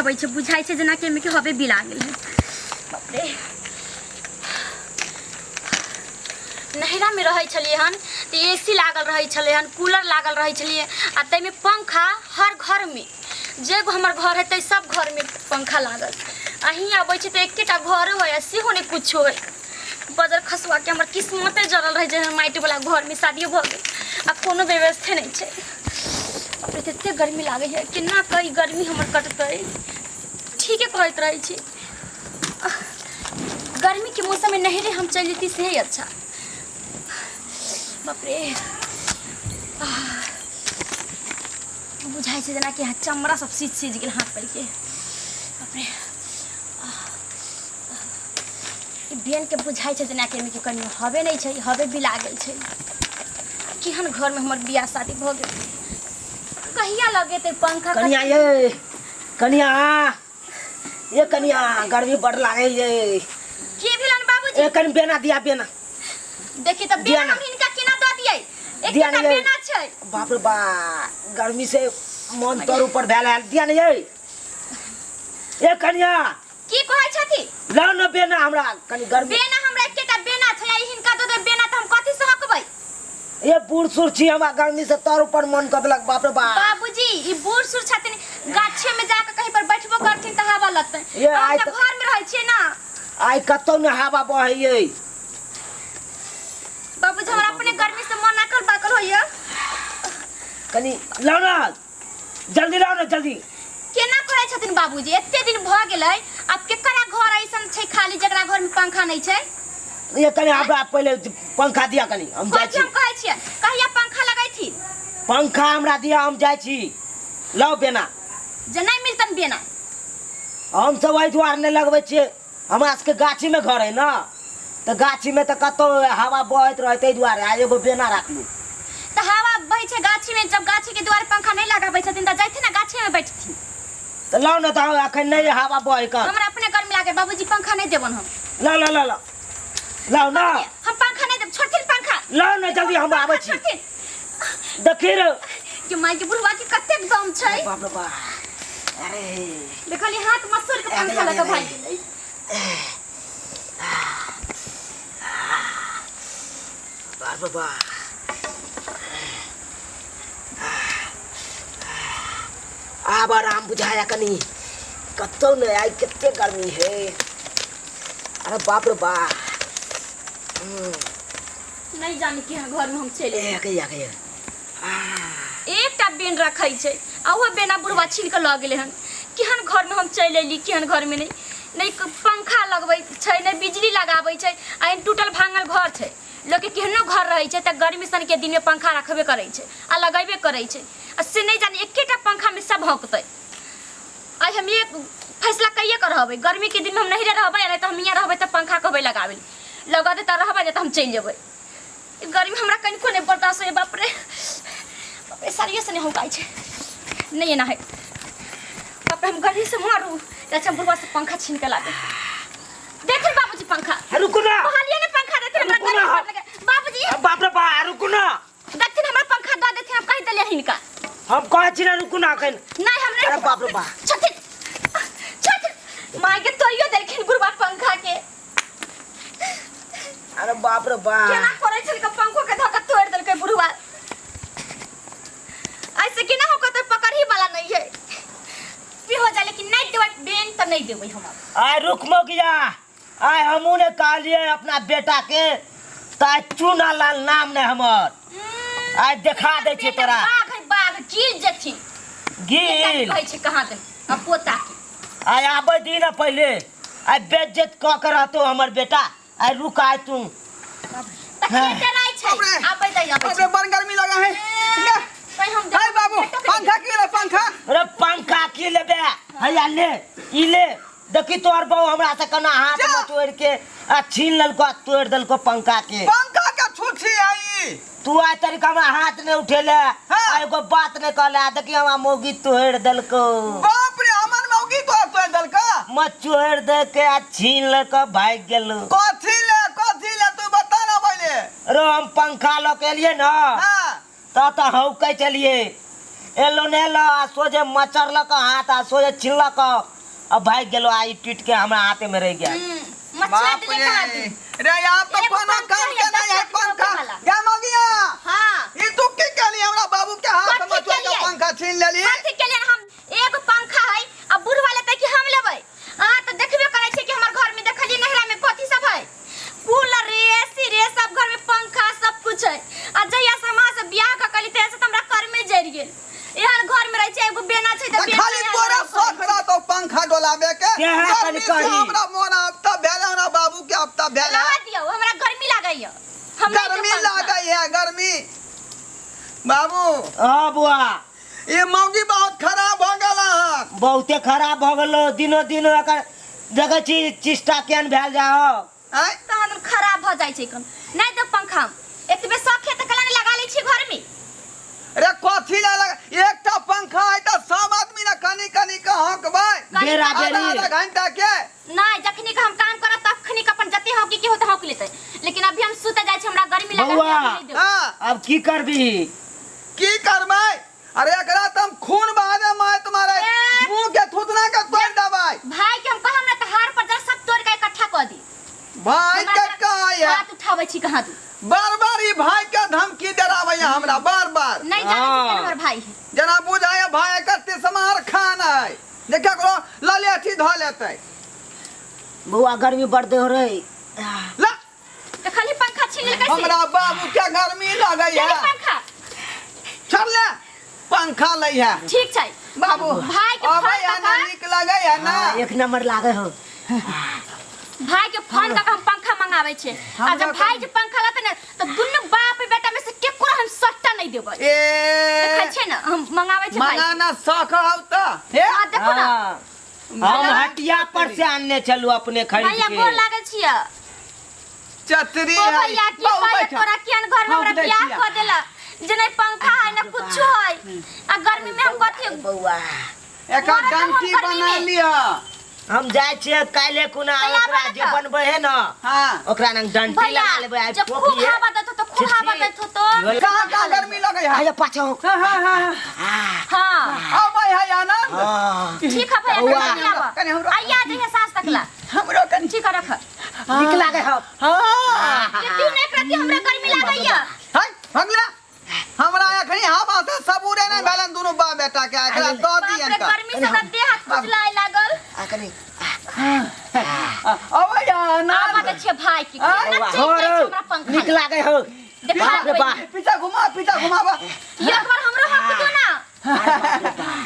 अबै छै बुझाइ छै जेना कि एमे के हवे बिला गेल है। बाप रे नहरा में रहे छलिए हन तो एसी लागल रहे छले हन, कूलर लागल रहे छलिए आ तै में पंखा हर घर में जे हमर घर है तै सब घर में पंखा लागल। अहीं आबै छै तो एकेटा घर होय सेहो ने कुछ होय। बजर खसुआ के हमर किस्मते जरल रहे जे माइट वाला घर में शादी भ गेल आ कोनो व्यवस्था नहीं छै। बाप रे एते गर्मी लागे है केना कई गर्मी हमर कटतै। ठीके कहत रहे छी गर्मी के मौसम में नहरे हम चल जेती से ही अच्छा। बाप रे बुझाइ छै जेना कि चमड़ा सब सीज गेल हाथ पैर के। बाप रे बेन के बुझाइ छै जेना कि एमे के कनियो हवे नहीं छै, हवे बिला गेल छै। केहन घर में हमर बियाह शादी भ गेल कहिया लगेते पंखा। कनिया ये कनिया गर्मी बड़ लागे ये के भेलन बाबूजी। ए कन बेना दिया बेना देखि त बेना हम हिनका केना द दियै एकटा बेना छै। बाप रे बा गर्मी से मन तर ऊपर भेल है दिया नहीं ये ए कनिया की कहै छथि लाओ न बेना हमरा कनी गर्मी बेना हमरा एकटा बेना छै आ हिनका द दे बेना त हम कथि से हकबै। ये बूढ़ सुर छी हमरा गर्मी से तर ऊपर मन कदलक। बाप रे बा बाबूजी ई बूढ़ सुर छथिन गाछे में जाके कहीं पर बैठबो करथिन त हवा लगतै। ये हम आइ त घर में रहै छियै ना आई कतौ न हवा बहै। बाबूजी हमरा अपने गर्मी से मन अकल बाकल होइया। कनी लाओ न जल्दी लाओ न जल्दी। केना कहै छथिन बाबूजी एते दिन भ गेलै अब केकरा घर ऐसन छै खाली जकरा घर में पंखा नहीं छै। ये कनी हमरा पहले पंखा दिया कनी हम जाय छी। हम कहै छियै कहिया पंखा लगैथि पंखा हमरा दिया हम जाय छी। लाओ बेना जे नहीं मिलतन बेना हम सब वही द्वार नहीं लगबै छियै हमरा सबके गाछी में घर है ना तो गाछी में तो कतो हवा बहत रहते द्वारे आ एगो बेना राखलू त हवा बहै छै गाछी में। जब गाछी के द्वार पंखा नहीं लगाबै छथिन त जाइथिन ना गाछी में बैठथिन। तो लाओ न तो अखन नहीं हवा बहे का हमरा अपने गर्मी लागे बाबूजी पंखा नहीं देबन हम। ला ला ला ला लाओ ना हम पंखा नहीं देब छोड़थिन पंखा। लाओ न जल्दी हम आबै छी देखी रे कि माई के बुढ़वा के कतेक दम छै। बाप रे बा अरे देखली हाथ मसूर के पंखा लगा भाई गेलै। बाप रे बा अब आराम बुझाया कनी कतो नहीं आई कितने गर्मी है। अरे बाप रे बा नहीं जाने कि घर में हम चले एकटा बेन रखै छै आ वो बेना बुढ़वा छीन के ल गेले हन। केहन घर में हम चल एली केहन घर में नहीं पंखा लगबै छै नहीं बिजली लगाबै छै आ टूटल भांगल घर छै। लोग के केहनो घर रहे छै त गर्मी सन के दिन में पंखा रखबे करे छै आ लगेबे करे छै आ से नहीं जाने एकेटा पंखा में सब भौंकतै। आज हम ये फैसला कहिए कर रहबै गर्मी के दिन में हम नहीं रहबै नहीं त हम यहाँ रहबै त पंखा कहबै लगाबै लगा दे त रहबै नहीं त हम चल जेबै। गर्मी हमरा कनिको नहीं बर्दाश्त होय। बाप रे सारिये से नहीं होकाई छै नहीं ना है। बाप रे हम गर्मी से मारू अच्छा बुढ़वा से पंखा छीन के लागे। देख बाबूजी पंखा रुको ना कहलिए ने पंखा देते हमरा गर्मी लगे बाबूजी। बाप रे बा रुको ना देखथिन हमरा पंखा द देथिन हम कहि देले हिनका हम कहै छी ना रुको ना कन नहीं हम नहीं। अरे बाप रे बा छथिन माय के तोइयो देखिन बुढ़वा पंखा के। अरे बाप रे बा केना करे छल के पंखो के धक्का तोड़ देलकै बुढ़वा। ऐसे केना हो कत पकड़ ही वाला नहीं है भी हो जा लेकिन नहीं देबै बेन त नहीं देबै हम। आय रुक मोगिया आय हमू ने कहलिए अपना बेटा के ता चूना लाल नाम ने हमर आय देखा दे छै तोरा बाघ है बाघ गिर जेथिन गिल कहै छै कहां दे अब पोता के आय आबै दी ना पहले आय बेइज्जत क के रहतो हमर बेटा आय रुक आय तू तके डराई छै आबै दे आबै अरे बड़ गर्मी लगा है कहीं हम हाय बाबू पंखा की ले पंखा। अरे पंखा की लेबे हैया ले ई ले देखी तोर बहु हमरा से कना हाथ में तोड़ के आ छीन ललको तोड़ दलको पंखा के। पंखा का छूछी आई तू आय तरीका हमरा हाथ ने उठेले हाँ। एगो बात ने कहले देखी हमरा मोगी तोड़ दलको। बाप रे हमर मौगी तो दल का मत चोर दे के आ छीन लको भाग गेलो। कथी ले तू बता ना पहले। रो हम पंखा लो के लिए ना हां तो हौ कह चलिए एलो ने लो सोजे मचरलक हाथ आ सोजे छिललक अब भाग गेलो आई टूट के हमरा हाथे में रह गया बाप रे रे यहाँ तो कोनो काम के नहीं है पंखा क्या मगिया हां ई तू की कहली हमरा बाबू के हाथ में चोर के पंखा छीन लेली कथि के लिए हम एगो पंखा है अब बुढ़ वाले तक हम लेबै हां तो देखबे करे छै कि हमर घर में देखली नहरा में कथि सब है कूलर एसी रे सब घर में पंखा सब कुछ है आ जइया समाज से बियाह क कली ते से हमरा कर में जरि गेल एहन घर में रह छै एगो बेना छै त खाली तोरा शौक रहा तो पंखा डोलाबे के कनी कही हमरा मोन आपता भेला ना बाबू के आपता भेला लगा दियो हमरा गर्मी लागैय हम गर्मी लागै है गर्मी बाबू हां बुआ ये मौगी बहुत खराब हो गेल है बहुते खराब हो गेलो दिनो दिन एकर जगह चिस्टा केन भेल जाओ हैं तहन खराब भ जाय छै कन नै त पंखा एतबे शौक है त कला लगा लै छी घर में रे कथी ला लगा एकटा पंखा है त सब आदमी ना कनी कनी का हकबै बेरा बेरी आधा घंटा के नहीं जखनी का हम काम करब तखनी का अपन जते हो की होत हक लेते लेकिन अभी हम सुते जाय छी हमरा गर्मी लगा बौआ। नहीं दे हां अब की करबी की करबै अरे एकरा तुम खून बहादे मैं तुम्हारे मुंह के थूथना के तोड़ दबाई भाई के हम कहम ना त हार पर जर सब तोड़ के इकट्ठा कर दी भाई के कहै है हाथ उठाबै छी कहां तू बार बार ई भाई के धमकी डराबै है हमरा बार बार नहीं जाने हाँ। कि हमर भाई है जना बुझाय भाई करते समार खान है देखे करो ललेठी ध लेतै बुआ गर्मी बढ़ते हो रही ला तो खाली पंखा छीन ले कैसे हमरा बाबू के गर्मी लगै चली है पंखा चल ले पंखा लै है ठीक छै बाबू भाई के अबै फोन है ना कर नीक लगै है ना एक नंबर लागे हो भाई के फोन का हम पंखा मंगावे छे आ जब भाई जे पंखा लाते ना तो दुनु बाप बेटा में से केकरो हम सट्टा नहीं देबै ए देखै छै ना हम मंगावे छे भाई मंगाना शौक हौ त हे हां देखो ना हम हटिया पर से आनने चलू अपने खरीद भैया के गोर लागे छियै चतरी ओ है भैया की बाबू भाई बैठा तोरा कियन घर में हमरा बियाह कर देला जे नहीं पंखा है ना कुछ है आ गर्मी में हम कथि बौआ एका डंटी बना लिया हम जाय छियै काले कुना भैया ओकरा बना जे था। बनबै है ना हां ओकरा नंग डंटी भैया लगा लेबै आई जब खूब ठोकिए हवा देतो तो खूब हवा देतो तो कहां कहां गर्मी लगै है आया पाछो हां हां हां हां अबै है आनंद हां ठीक है भैया बौआ। कनी आवा कनी हमरो आइया जे है सास तकला हमरो कनी ठीक है रख निक लागे हो हां के तू नहीं प्रति हमरा गर्मी लागैया हाय भगला हमरा एखनी हवा से सबूरे नहीं भेलन दुनु बा बेटा के एकरा द बाप रे दियन का गर्मी से हमरा देह हाथ खुजलाए लागल आकनी अबै आनंद आवा दे छे भाई की हाँ, ना हो चाहिए रो हमरा पंखा निक लागे हो देखा बाप रे बाप पीछा घुमावा एक बार हमरो हक दो ना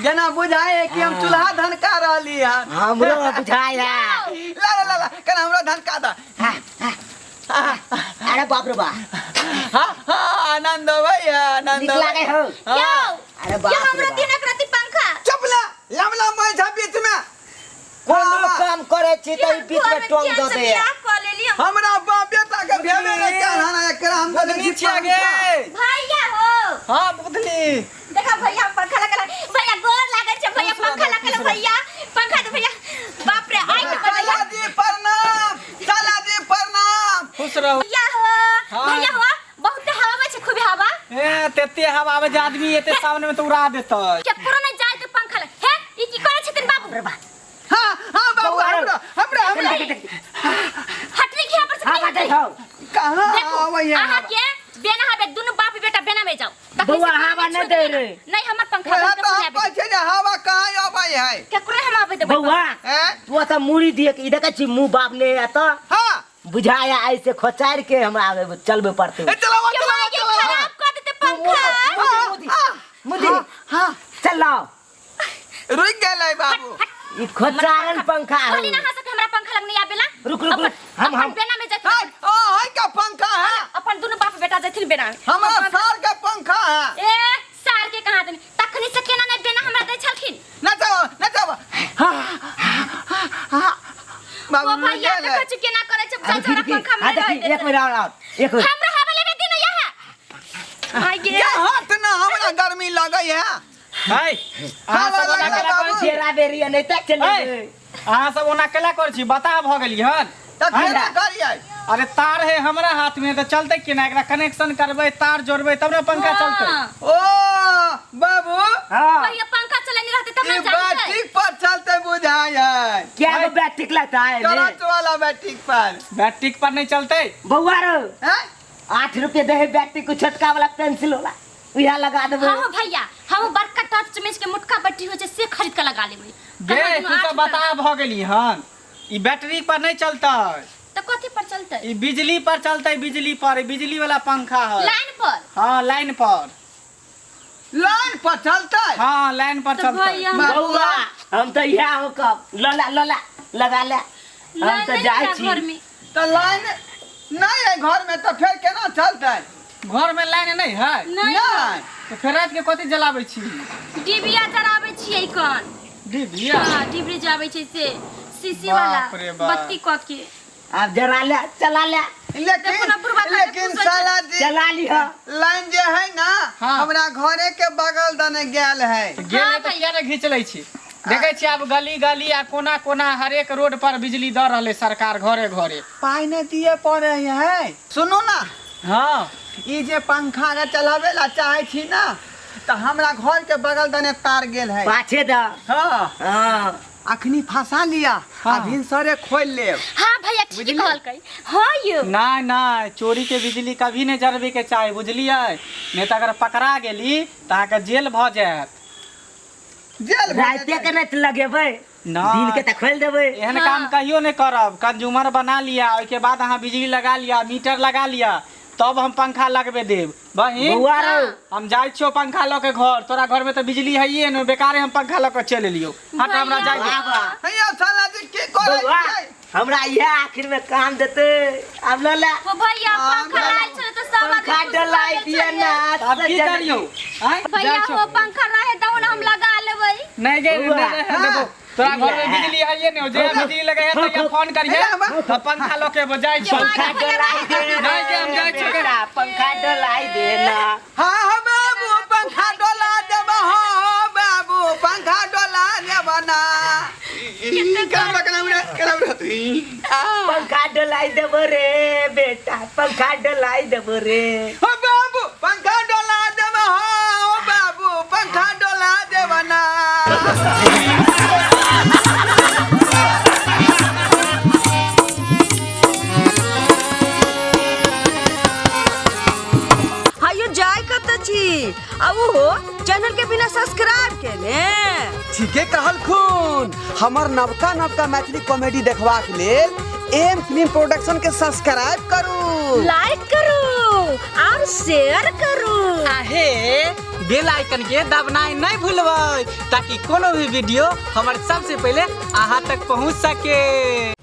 जना बुझाए कि हम चूल्हा धनका रहली है हमरो बुझाय है ला ला ला कना हमरो धनका दा अरे बाप रे बाप हां आनंद भैया आनंद निक लागे हो यो अरे ये बाप रे हमरा बाप दिन एक राती पंखा चपला लमला मैं झ बीच में कोनो काम करे छी त बीच में टोंग दो दे कॉल ले लियो हमरा बाप बेटा के भेबे रे क्या ना एकरा हम तो नीचे आ गए भैया हो हां बुधनी देखा भैया पंखा लगा भैया गोर लागे छे भैया पंखा लगा भैया पंखा दे भैया बाप रे आई के भैया चला दी प्रणाम खुश रहो भैया हो भैया हो बहुत हवा छे खूब हवा ए तेते हवा में आदमी एते सामने में तो उड़ा देता के पुरो नहीं जाए तो पंखा लगा हे ई की करे छथिन बाबू रे बा हां हां बाबू हमरा हटरी खिया पर से हां बाटे हो कहां देखो आवै है आहा के बेना हबे दुनु बाप बेटा बेना में जाओ बउआ हवा न दे रे नहीं हमर पंखा ओला बंद तो कर आप छे हवा कहां आवै है केकरो हम आबे दे बउआ हैं तू त मुड़ी दिए कि देखै छी मुंह बाप ने त हां बुझाया ऐसे खोचार के हमरा आवे चलबे पड़ते चलो के भाई के खराब कर देते पंखा मुदी हां चलो रुक गेलै बाबू ई खोचारन पंखा है बोली ना हंस के हमरा पंखा लगनी आबेला रुक रुक हम बेना में हाय जाते ओ हाय का पंखा है अपन दुनु बाप बेटा जथिन बेना में हमरा सार का पंखा है ए सार के कहां देनी तखनी से केना नहीं बेना हमरा दे छलखिन नचो ओ बाबू भैया देखो छी केना करे छ चाचा पंखा में देखी एक मिनट और एक मिनट हमरा हवा लेबे दिन यहां आई गे क्या हाथ ना हमरा गर्मी लगै है हाय हाँ, सब ओना लगा केला बाबू। कर छी चेरा बेरिया नहीं तक चले अहाँ सब ओना केला कर छी बता भ गेली हन तो हाँ केना ना। करिए? अरे तार है हमरा हाथ में तो चलते कि ना, एकरा कनेक्शन करबे, तार जोड़बे तब ना पंखा चलते। हाँ। ओ बाबू, हाँ भैया पंखा चलाने रहते तब ये ना जानते। बैटरी पर चलते बुझाए। क्या वो बैटरी लगता है ने? करंट वाला बैटरी पर। बैटरी पर नहीं चलते। बउआ रो हैं? 8 रुपये दे बैटरी को छोटका वाला पेंसिल वाला उहा लगा देबे। हाँ भैया हम बड़का टॉर्च में इसके मोटका बैटरी हो से खरीद के लगा लेबै। गे तू तो बता भ गेली हन, ई बैटरी पर नहीं चलते, तो कथी पर चलते? ई बिजली पर चलते, बिजली पर, ई बिजली वाला पंखा है। लाइन पर। हाँ लाइन पर, लाइन पर चलते। हाँ लाइन पर तो चलते। भैया बउआ हम तो यहाँ हो कब लला लला लगा ले। हम लाइन तो नहीं जाए है छी घर में। तो लाइन नहीं है घर में, तो फिर केना चलते? घर में लाइन नहीं है नहीं नहीं। तो फिर रात के कथी जलाबै छी? डिबिया जराबै छियै कन। डिबिया। हाँ डिबरी जाबै छै से सीसी बाप वाला रे बाप। बत्ती क के। अब जरा ले चला ले लेकिन अपना बुढ़वा खाके लेकिन पूछै साला जी चला लिहा। लाइन जे है ना, हाँ। हमरा घरे के बगल दने गेल है। गेले हाँ तो भैया। किया ने घींच लै छी? देखे छी आब गली गली आ कोना कोना हर एक रोड पर बिजली द रहले सरकार घरे घरे। पाई ने दिए पड़े है। सुनो ना, हाँ ई जे पंखा के चलावे ला चाहे छी ना, तो हमरा घर के बगल दने तार गेल है। पाछे दा। हाँ हाँ अखनी फंसा लिया। हाँ। अभी सरे खोल ले। हाँ भैया ठीक बुझली? कहलकै। हाँ यो। नहीं नहीं, चोरी के बिजली कभी नहीं जरबे के चाही, बुझलिए? नहीं तो अगर पकड़ा गेली तो अहाँके जेल भ जायत। जेल राते के नहीं लगेबै, ना। दिन के तो खोल देबै। एहन हाँ। काम कहियो नहीं करब। कंज्यूमर बना लिया, उसके बाद अहाँ बिजली लगा लिया, मीटर लगा लिया, तब हम पंखा लगबे देब। बहिन बउआ रो हम जाय छियो पंखा ल के घर, तोरा घर में तो बिजली है न, बेकारे हम पंखा ल के चल लियो। हट हमरा भैया। जाय दे। बाबा हैया साला जी की करे बउआ छै? हमरा यह आखिर में काम देते। अब लला वो भैया हाँ, पंखा भैया। लाइल छले तो सब आदमी पंखा खुश डलाई भऽ दिया गेल ना। छलियै। अब की करियो? आय भैया जाय छियो। वो पंखा रहे तो हम लगा लेबै। नहीं गे बउआ। नहीं देखो, तोरा घर में बिजली है न, जे बिजली लगे है तो या फोन करिए, तो पंखा ल के जाय छियो। पंखा डलाई दे जाय के हम जाय छियो। बेटा, पंखा डलाई देना। हाँ हाँ बाबू पंखा डोला देब। हाँ बाबू पंखा डोला देब ना। पंखा डलाई देबो रे बेटा, पंखा डलाई देबो रे। हाँ बाबू पंखा डोला देब। हाँ बाबू पंखा डोला देब ना। हायो जाय कत छी? अब हो चैनल के बिना सब्सक्राइब के ने। ठीके कहल खून। हमर नवका नवका मैथिली कॉमेडी देखबाक लेल एम फिल्म प्रोडक्शन के सब्सक्राइब करू, लाइक करू और शेयर करू। आहे बेल आइकन के दबनाई नहीं भूलबै, ताकि कोनो भी वीडियो हमारे सबसे पहले अहाँ तक पहुंच सके।